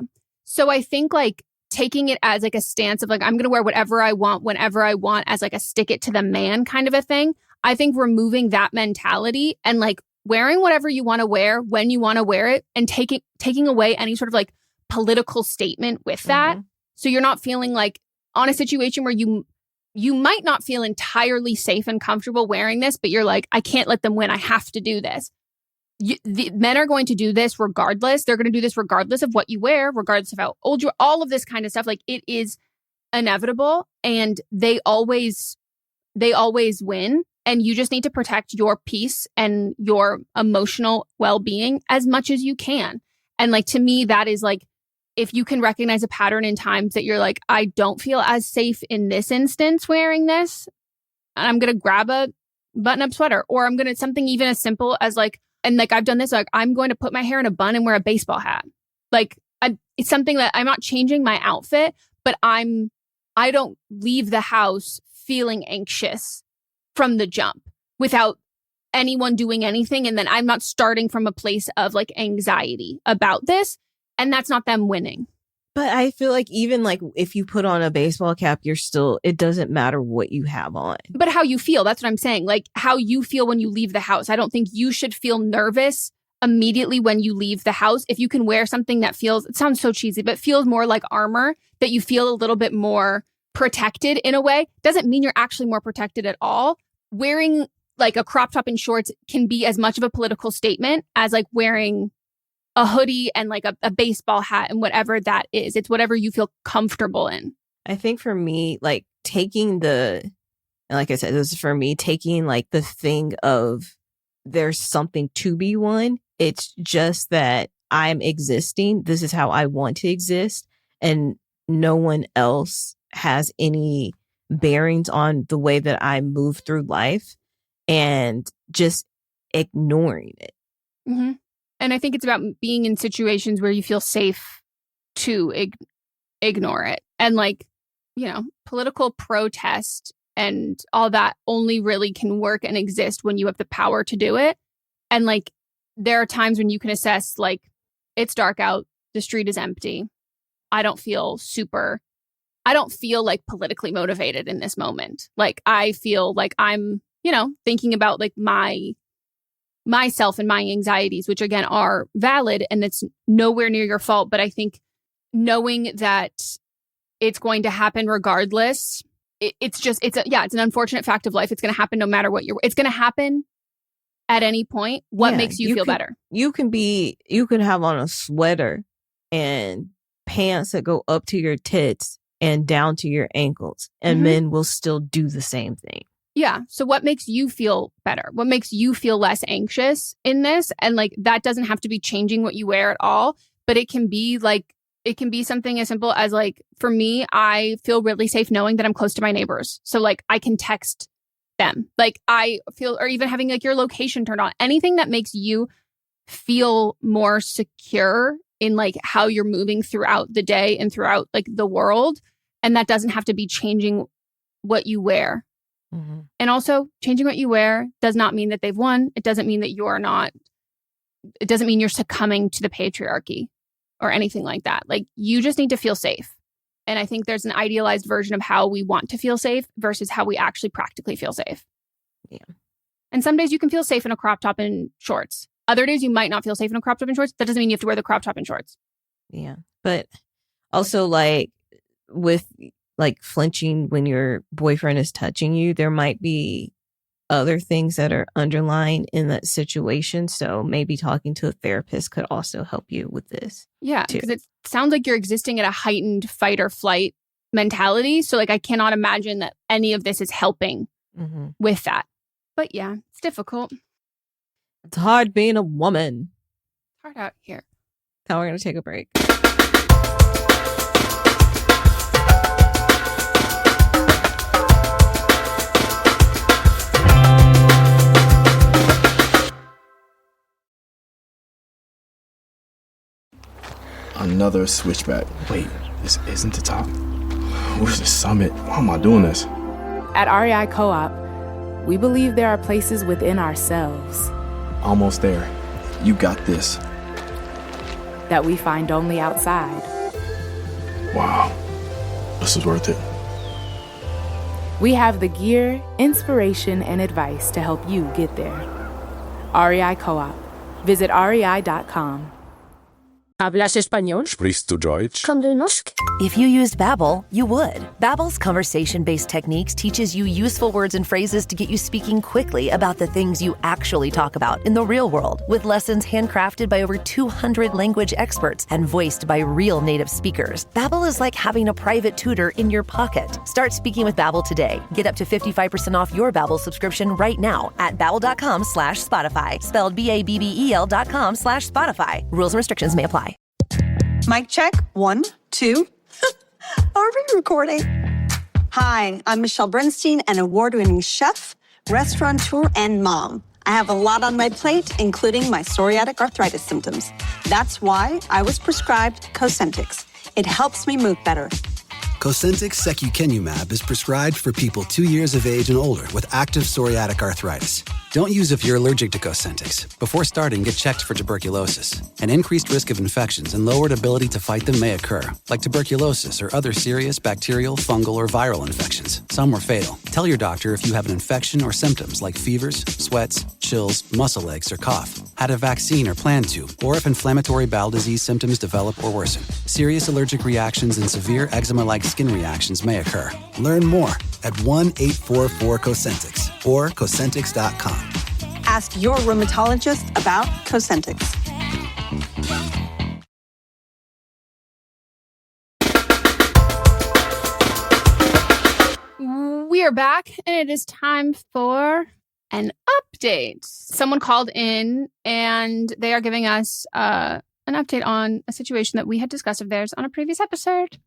So I think like taking it as like a stance of like, I'm going to wear whatever I want, whenever I want, as like a stick it to the man kind of a thing. I think removing that mentality and like wearing whatever you want to wear when you want to wear it, and taking away any sort of like political statement with that. So you're not feeling like on a situation where you might not feel entirely safe and comfortable wearing this, but you're like, I can't let them win. I have to do this. The men are going to do this regardless. They're going to do this regardless of what you wear, regardless of how old you are, all of this kind of stuff. Like, it is inevitable, and they always win. And you just need to protect your peace and your emotional well-being as much as you can. And like, to me, that is like, if you can recognize a pattern in times that you're like, I don't feel as safe in this instance wearing this, and I'm going to grab a button-up sweater, or I'm going to something even as simple as like, and like I've done this, like I'm going to put my hair in a bun and wear a baseball hat. Like it's something that I'm not changing my outfit, but I don't leave the house feeling anxious from the jump without anyone doing anything. And then I'm not starting from a place of like anxiety about this. And that's not them winning. But I feel like even like if you put on a baseball cap, it doesn't matter what you have on. But how you feel, that's what I'm saying. Like how you feel when you leave the house. I don't think you should feel nervous immediately when you leave the house. If you can wear something that feels, it sounds so cheesy, but feels more like armor, that you feel a little bit more protected in a way, doesn't mean you're actually more protected at all. Wearing like a crop top and shorts can be as much of a political statement as like wearing a hoodie and like a baseball hat and whatever that is. It's whatever you feel comfortable in. I think for me, like like I said, this is for me taking like the thing of there's something to be won. It's just that I'm existing. This is how I want to exist. And no one else has any bearings on the way that I move through life, and just ignoring it. Mm-hmm. And I think it's about being in situations where you feel safe to ignore it. And like, political protest and all that only really can work and exist when you have the power to do it. And like, there are times when you can assess like, it's dark out, the street is empty. I don't feel like politically motivated in this moment. Like, I feel like I'm, thinking about like myself and my anxieties, which again are valid, and it's nowhere near your fault. But I think knowing that it's going to happen regardless, it's an unfortunate fact of life. It's going to happen no matter what it's going to happen at any point. What makes you feel better? You can have on a sweater and pants that go up to your tits and down to your ankles, and men will still do the same thing. Yeah. So what makes you feel better? What makes you feel less anxious in this? And like, that doesn't have to be changing what you wear at all, but it can be something as simple as like, for me, I feel really safe knowing that I'm close to my neighbors. So like, I can text them. Like I feel, or even having like your location turned on, anything that makes you feel more secure in like how you're moving throughout the day and throughout like the world. And that doesn't have to be changing what you wear. Mm-hmm. And also changing what you wear does not mean that they've won. It doesn't mean that you're not, it doesn't mean you're succumbing to the patriarchy or anything like that. Like you just need to feel safe. And I think there's an idealized version of how we want to feel safe versus how we actually practically feel safe. Yeah. And some days you can feel safe in a crop top and shorts. Other days you might not feel safe in a crop top and shorts. That doesn't mean you have to wear the crop top and shorts. Yeah. But also like with like flinching when your boyfriend is touching you, there might be other things that are underlying in that situation. So maybe talking to a therapist could also help you with this. Yeah, because it sounds like you're existing at a heightened fight or flight mentality. So like I cannot imagine that any of this is helping with that. But yeah, it's difficult. It's hard being a woman. It's hard out here. Now we're going to take a break. Another switchback. Wait, this isn't the top? Where's the summit? Why am I doing this? At REI Co-op, we believe there are places within ourselves Almost there. You got this. that we find only outside. Wow. This is worth it. We have the gear, inspiration, and advice to help you get there. REI Co-op. Visit rei.com. ¿Hablas español? Sprichst du Deutsch? Komm du Norsk? If you used Babbel, you would. Babbel's conversation-based techniques teaches you useful words and phrases to get you speaking quickly about the things you actually talk about in the real world, with lessons handcrafted by over 200 language experts and voiced by real native speakers. Babbel is like having a private tutor in your pocket. Start speaking with Babbel today. Get up to 55% off your Babbel subscription right now at babbel.com/Spotify. Spelled BABBEL.com/Spotify. Rules and restrictions may apply. Mic check. 1, 2. Are we recording? Hi, I'm Michelle Bernstein, an award-winning chef, restaurateur, and mom. I have a lot on my plate, including my psoriatic arthritis symptoms. That's why I was prescribed Cosentyx. It helps me move better. Cosentyx secukinumab is prescribed for people 2 years of age and older with active psoriatic arthritis. Don't use if you're allergic to Cosentyx. Before starting, get checked for tuberculosis. An increased risk of infections and lowered ability to fight them may occur, like tuberculosis or other serious bacterial, fungal, or viral infections. Some were fatal. Tell your doctor if you have an infection or symptoms like fevers, sweats, chills, muscle aches, or cough, had a vaccine or plan to, or if inflammatory bowel disease symptoms develop or worsen. Serious allergic reactions and severe eczema-like skin reactions may occur. Learn more at 1-844-COSENTYX or Cosentyx.com. Ask your rheumatologist about Cosentyx. We are back, and it is time for an update. Someone called in, and they are giving us an update on a situation that we had discussed of theirs on a previous episode.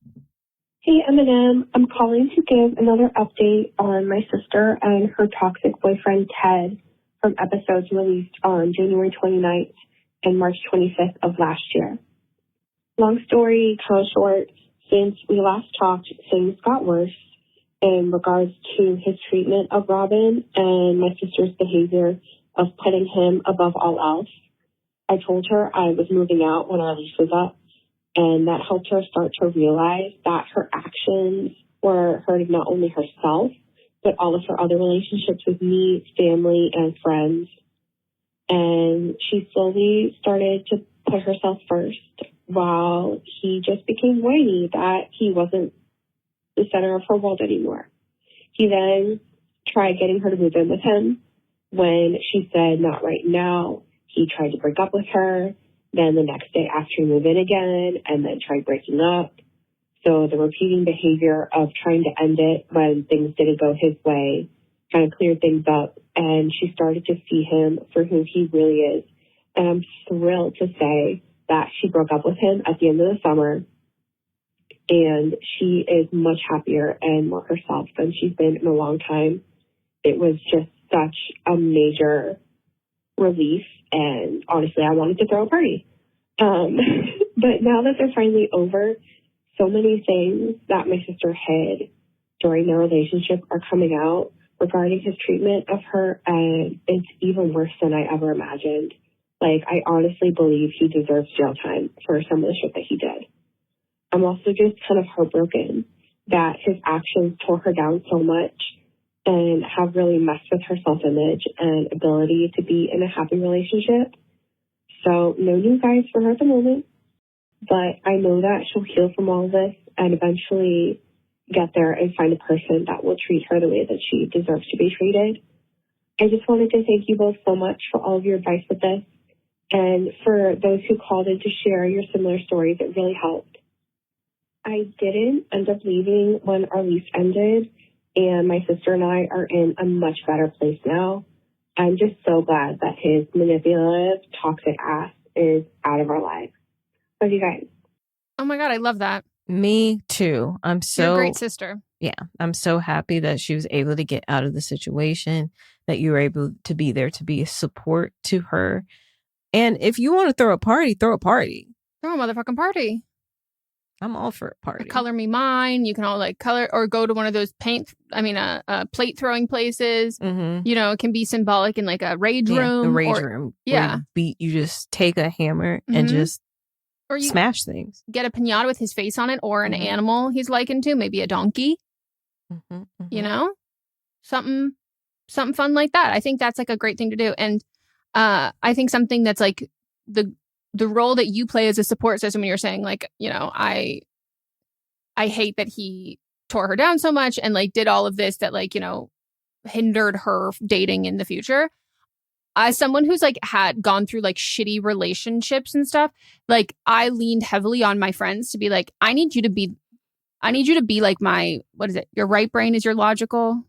Hey, Eminem. I'm calling to give another update on my sister and her toxic boyfriend, Ted, from episodes released on January 29th and March 25th of last year. Long story kind of short, since we last talked, things got worse in regards to his treatment of Robin and my sister's behavior of putting him above all else. I told her I was moving out when our lease was up, and that helped her start to realize that her actions were hurting not only herself, but all of her other relationships with me, family, and friends. And she slowly started to put herself first while he just became whiny that he wasn't the center of her world anymore. He then tried getting her to move in with him. When she said not right now, he tried to break up with her. Then the next day asked her to move in again and then tried breaking up. So the repeating behavior of trying to end it when things didn't go his way kind of cleared things up, and she started to see him for who he really is. And I'm thrilled to say that she broke up with him at the end of the summer, and she is much happier and more herself than she's been in a long time. it was just such a major relief. And honestly, I wanted to throw a party. But now that they're finally over, so many things that my sister hid during their relationship are coming out regarding his treatment of her, and it's even worse than I ever imagined. Like, I honestly believe he deserves jail time for some of the shit that he did. I'm also just kind of heartbroken that his actions tore her down so much and have really messed with her self-image and ability to be in a happy relationship. So no new guys for her at the moment, but I know that she'll heal from all of this and eventually get there and find a person that will treat her the way that she deserves to be treated. I just wanted to thank you both so much for all of your advice with this, and for those who called in to share your similar stories. It really helped. I didn't end up leaving when our lease ended, and my sister and I are in a much better place now. I'm just so glad that his manipulative, toxic ass is out of our lives. Love you guys. Oh my God, I love that. Me too. You're a great sister. Yeah, I'm so happy that she was able to get out of the situation, that you were able to be there to be a support to her. And if you want to throw a party, throw a party. Throw a motherfucking party. I'm all for a party. Color me mine. You can all like color or go to one of those plate throwing places. Mm-hmm. You know, it can be symbolic in like a rage room. The rage room. Yeah. You just take a hammer and just or you smash things. Get a piñata with his face on it or an animal he's likened to, maybe a donkey. You know, something fun like that. I think that's like a great thing to do. And I think something that's like the role that you play as a support system when you're saying like, you know, I hate that he tore her down so much and like did all of this that like, you know, hindered her dating in the future. As someone who's like had gone through like shitty relationships and stuff, like I leaned heavily on my friends to be like, I need you to be like my, what is it? Your right brain is your logical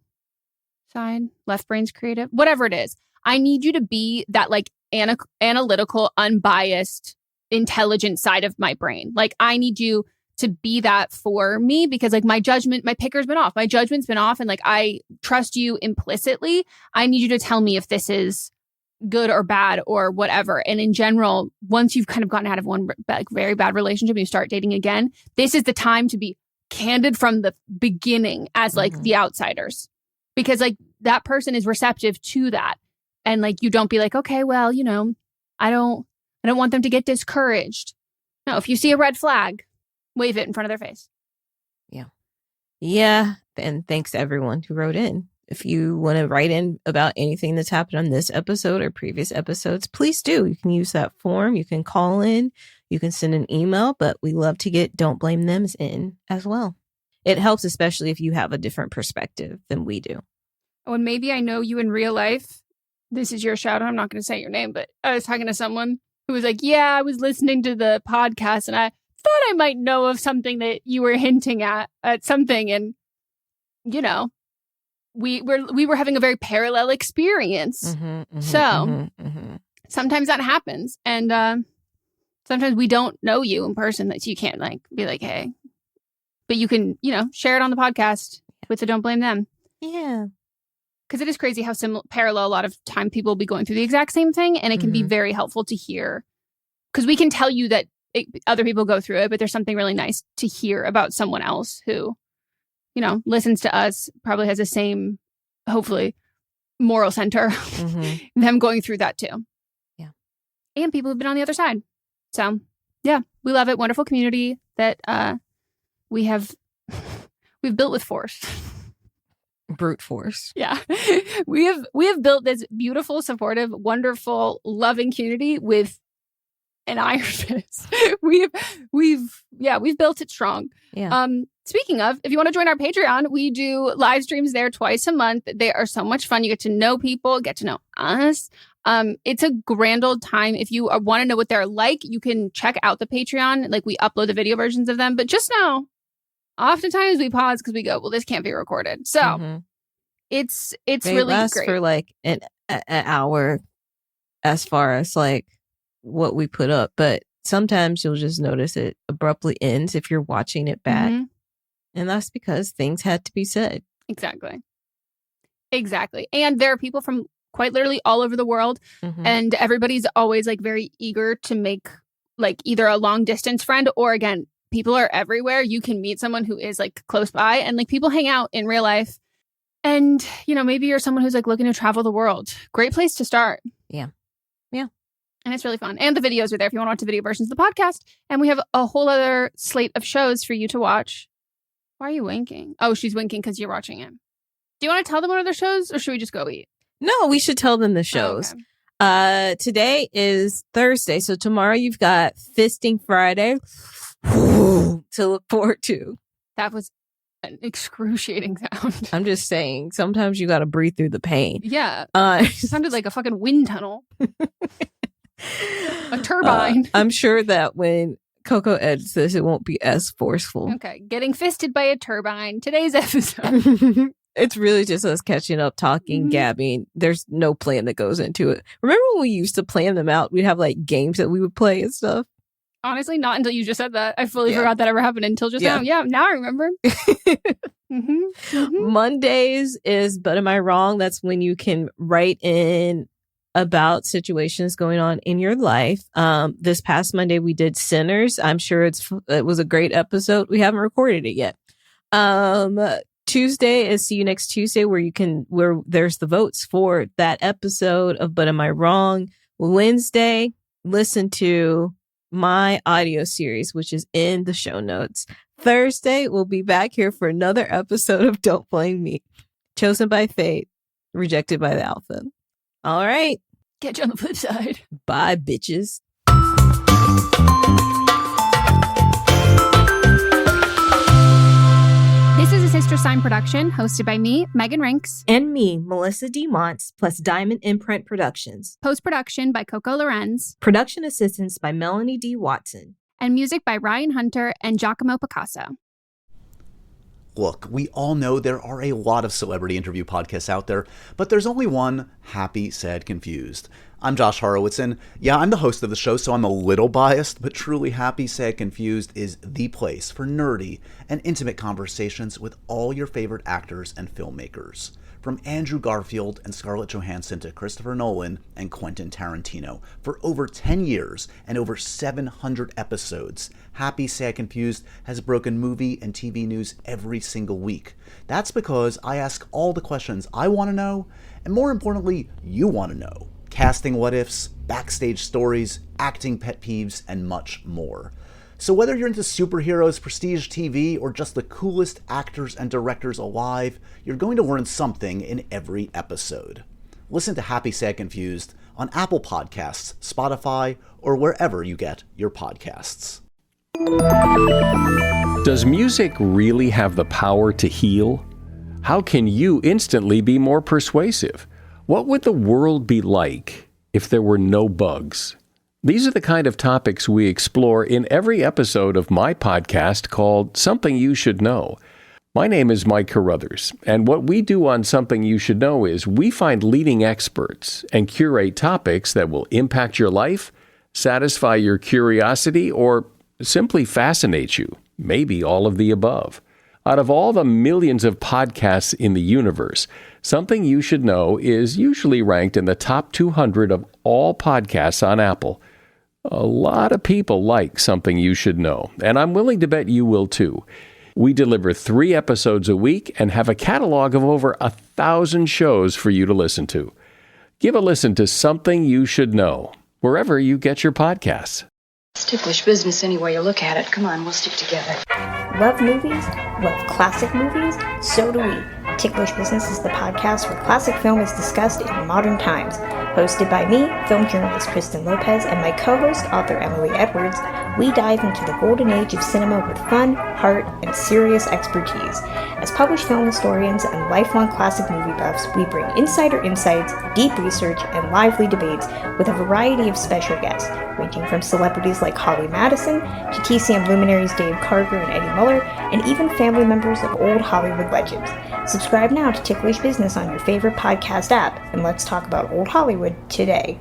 side, left brain's creative, whatever it is. I need you to be that like analytical, unbiased, intelligent side of my brain. Like I need you to be that for me because like my picker's been off. My judgment's been off and like I trust you implicitly. I need you to tell me if this is good or bad or whatever. And in general, once you've kind of gotten out of one like very bad relationship and you start dating again, this is the time to be candid from the beginning as like the outsiders, because like that person is receptive to that. And like, you don't be like, okay, well, you know, I don't want them to get discouraged. No, if you see a red flag, wave it in front of their face. Yeah. Yeah. And thanks to everyone who wrote in. If you want to write in about anything that's happened on this episode or previous episodes, please do. You can use that form. You can call in. You can send an email, but we love to get Don't Blame Thems in as well. It helps, especially if you have a different perspective than we do. Oh, and maybe I know you in real life. This is your shout out. I'm not going to say your name, but I was talking to someone who was like, yeah, I was listening to the podcast and I thought I might know of something that you were hinting at something. And, you know, we were having a very parallel experience. Sometimes that happens. And sometimes we don't know you in person, that you can't like be like, hey, but you can, you know, share it on the podcast with the Don't Blame Them. Yeah. Because it is crazy how parallel a lot of time people will be going through the exact same thing. And it can be very helpful to hear. Because we can tell you that other people go through it, but there's something really nice to hear about someone else who, you know, listens to us, probably has the same, hopefully, moral center, them going through that too. Yeah. And people who've been on the other side. So, yeah, we love it. Wonderful community that we've built with force. Brute force. Yeah. We have built this beautiful, supportive, wonderful, loving community with an iron fist. We've built it strong. Yeah. Speaking of, if you want to join our Patreon, we do live streams there twice a month. They are so much fun. You get to know people, get to know us. It's a grand old time. If you want to know what they're like, you can check out the Patreon. Like we upload the video versions of them, but just know, oftentimes we pause because we go, well, this can't be recorded. So it's they really last great for like an hour as far as like what we put up, but sometimes you'll just notice it abruptly ends if you're watching it back. And that's because things had to be said. Exactly. Exactly. And there are people from quite literally all over the world. And everybody's always like very eager to make like either a long distance friend or again, people are everywhere. You can meet someone who is like close by and like people hang out in real life. And, you know, maybe you're someone who's like looking to travel the world. Great place to start. Yeah. And it's really fun. And the videos are there if you want to watch the video versions of the podcast. And we have a whole other slate of shows for you to watch. Why are you winking? Oh, she's winking because you're watching it. Do you want to tell them what other shows or should we just go eat? No, we should tell them the shows. Okay. Today is Thursday. So tomorrow you've got Fisting Friday to look forward to. That was an excruciating sound. I'm just saying, sometimes you got to breathe through the pain. Yeah. It sounded like a fucking wind tunnel. A turbine. I'm sure that when Coco edits this, it won't be as forceful. Okay. Getting fisted by a turbine. Today's episode. It's really just us catching up, talking, gabbing. There's no plan that goes into it. Remember when we used to plan them out? We'd have like games that we would play and stuff. Honestly, not until you just said that. I fully forgot that ever happened until just now. Yeah, now I remember. Mondays is But Am I Wrong? That's when you can write in about situations going on in your life. This past Monday, we did Sinners. I'm sure it was a great episode. We haven't recorded it yet. Tuesday is See You Next Tuesday, where there's the votes for that episode of But Am I Wrong? Wednesday, listen to my audio series, which is in the show notes. Thursday, we'll be back here for another episode of Don't Blame Me. Chosen by fate, rejected by the alpha. All right. Catch you on the flip side. Bye, bitches. This is a Sister Sign production hosted by me, Megan Rinks. And me, Melissa D. Montz, plus Diamond Imprint Productions. Post-production by Coco Lorenz. Production assistance by Melanie D. Watson. And music by Ryan Hunter and Giacomo Picasso. Look, we all know there are a lot of celebrity interview podcasts out there, but there's only one, Happy, Sad, Confused. I'm Josh Horowitz, and yeah, I'm the host of the show, so I'm a little biased, but truly Happy, Sad, Confused is the place for nerdy and intimate conversations with all your favorite actors and filmmakers. From Andrew Garfield and Scarlett Johansson to Christopher Nolan and Quentin Tarantino. For over 10 years and over 700 episodes, Happy, Sad, Confused has broken movie and TV news every single week. That's because I ask all the questions I want to know, and more importantly, you want to know. Casting what-ifs, backstage stories, acting pet peeves, and much more. So whether you're into superheroes, prestige TV, or just the coolest actors and directors alive, you're going to learn something in every episode. Listen to Happy, Sad, Confused on Apple Podcasts, Spotify, or wherever you get your podcasts. Does music really have the power to heal? How can you instantly be more persuasive? What would the world be like if there were no bugs? These are the kind of topics we explore in every episode of my podcast called Something You Should Know. My name is Mike Carruthers, and what we do on Something You Should Know is we find leading experts and curate topics that will impact your life, satisfy your curiosity, or simply fascinate you, maybe all of the above. Out of all the millions of podcasts in the universe, Something You Should Know is usually ranked in the top 200 of all podcasts on Apple. A lot of people like Something You Should Know, and I'm willing to bet you will too. We deliver 3 episodes a week and have a catalog of over 1,000 shows for you to listen to. Give a listen to Something You Should Know, wherever you get your podcasts. It's ticklish business any way you look at it. Come on, we'll stick together. Love movies? Love classic movies? So do we. Ticklish Business is the podcast where classic film is discussed in modern times. Hosted by me, film journalist Kristen Lopez, and my co-host, author Emily Edwards, we dive into the golden age of cinema with fun, heart, and serious expertise. As published film historians and lifelong classic movie buffs, we bring insider insights, deep research, and lively debates with a variety of special guests, ranging from celebrities like Holly Madison to TCM luminaries Dave Karger and Eddie Muller, and even family members of old Hollywood legends. Subscribe now to Ticklish Business on your favorite podcast app, and let's talk about old Hollywood today.